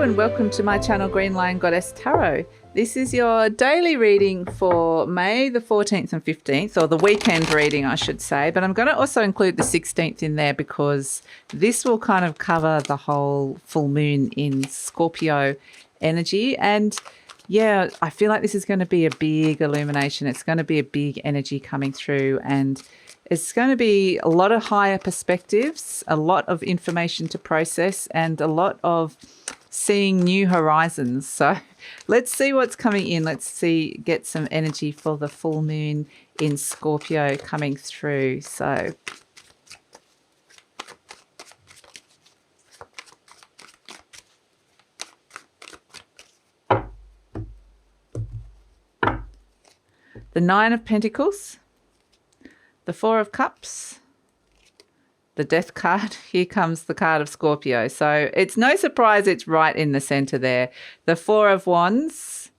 and welcome to my channel GreenLion Goddess Tarot. This is your daily reading for May the 14th and 15th, or the weekend reading I should say, but I'm going to also include the 16th in there because this will kind of cover the whole full moon in Scorpio energy. And yeah, I feel like this is going to be a big illumination. It's going to be a big energy coming through, and it's going to be a lot of higher perspectives, a lot of information to process, and a lot of seeing new horizons. So let's see what's coming in. Let's get some energy for the full moon in Scorpio coming through. So the Nine of Pentacles, the Four of Cups, the Death card. Here comes the card of Scorpio. So it's no surprise it's right in the center there. The Four of Wands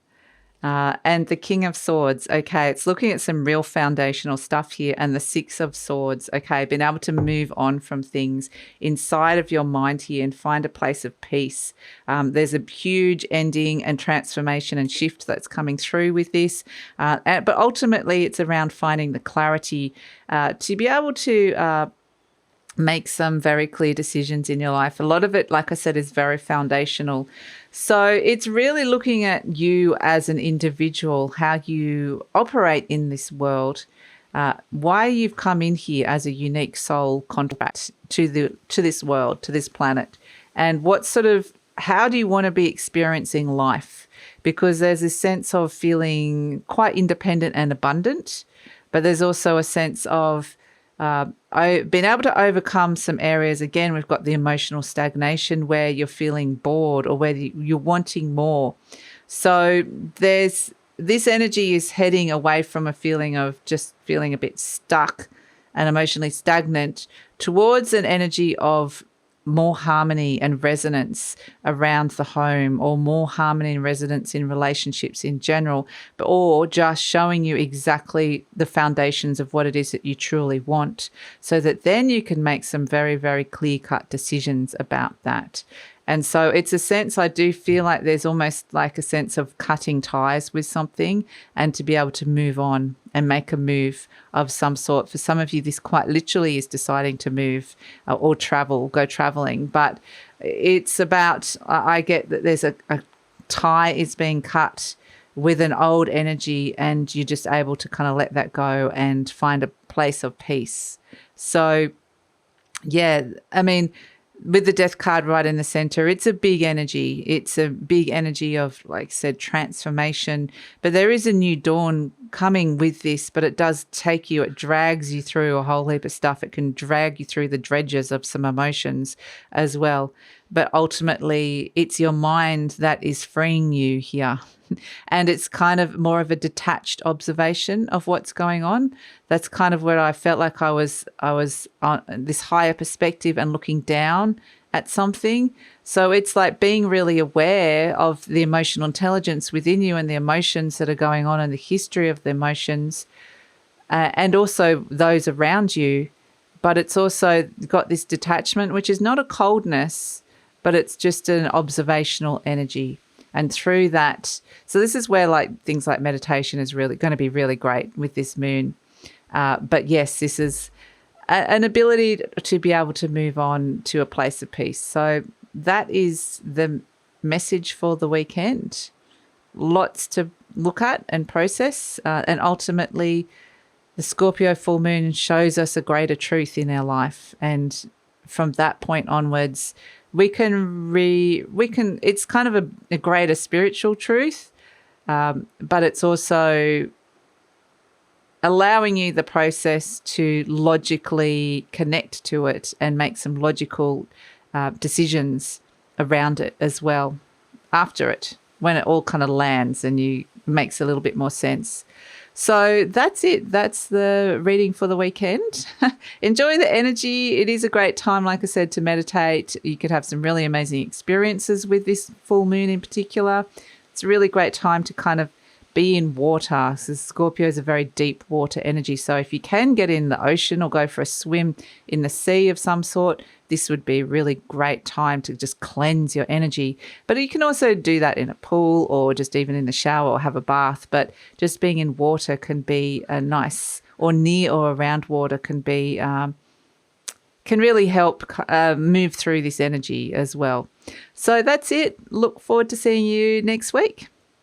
and the King of Swords. Okay, it's looking at some real foundational stuff here. And the Six of Swords. Okay, being able to move on from things inside of your mind here and find a place of peace. There's a huge ending and transformation and shift that's coming through with this. But ultimately, it's around finding the clarity to be able to make some very clear decisions in your life. A lot of it, like I said, is very foundational. So it's really looking at you as an individual, how you operate in this world, why you've come in here as a unique soul contract to this world, to this planet, and how do you want to be experiencing life? Because there's a sense of feeling quite independent and abundant, but there's also a sense of been able to overcome some areas. Again, we've got the emotional stagnation where you're feeling bored or where you're wanting more. So this energy is heading away from a feeling of just feeling a bit stuck and emotionally stagnant towards an energy of more harmony and resonance around the home, or more harmony and resonance in relationships in general, or just showing you exactly the foundations of what it is that you truly want, so that then you can make some very, very clear-cut decisions about that. And so it's a sense, I do feel like there's almost like a sense of cutting ties with something and to be able to move on and make a move of some sort. For some of you, this quite literally is deciding to move or travel, go traveling. But it's about, I get that there's a tie is being cut with an old energy, and you're just able to kind of let that go and find a place of peace. So, yeah, I mean, with the Death card right in the center, it's a big energy. It's a big energy of, like I said, transformation. But there is a new dawn coming with this, but it does take you, it drags you through a whole heap of stuff. It can drag you through the dredges of some emotions as well. But ultimately, it's your mind that is freeing you here. And it's kind of more of a detached observation of what's going on. That's kind of where I felt like I was on this higher perspective and looking down at something. So it's like being really aware of the emotional intelligence within you and the emotions that are going on and the history of the emotions, and also those around you. But it's also got this detachment, which is not a coldness, but it's just an observational energy. And through that, so this is where like things like meditation is really going to be really great with this moon. But yes, this is an ability to be able to move on to a place of peace. So that is the message for the weekend. Lots to look at and process. And ultimately, the Scorpio full moon shows us a greater truth in our life. And from that point onwards, we can it's kind of a greater spiritual truth, but it's also allowing you the process to logically connect to it and make some logical decisions around it as well after it, when it all kind of lands and makes a little bit more sense. So that's it. That's the reading for the weekend. Enjoy the energy. It is a great time, like I said, to meditate. You could have some really amazing experiences with this full moon in particular. It's a really great time to kind of be in water. So Scorpio is a very deep water energy. So if you can get in the ocean or go for a swim in the sea of some sort, this would be a really great time to just cleanse your energy. But you can also do that in a pool or just even in the shower or have a bath. But just being in water can be a nice, or near or around water can be, can really help move through this energy as well. So that's it. Look forward to seeing you next week.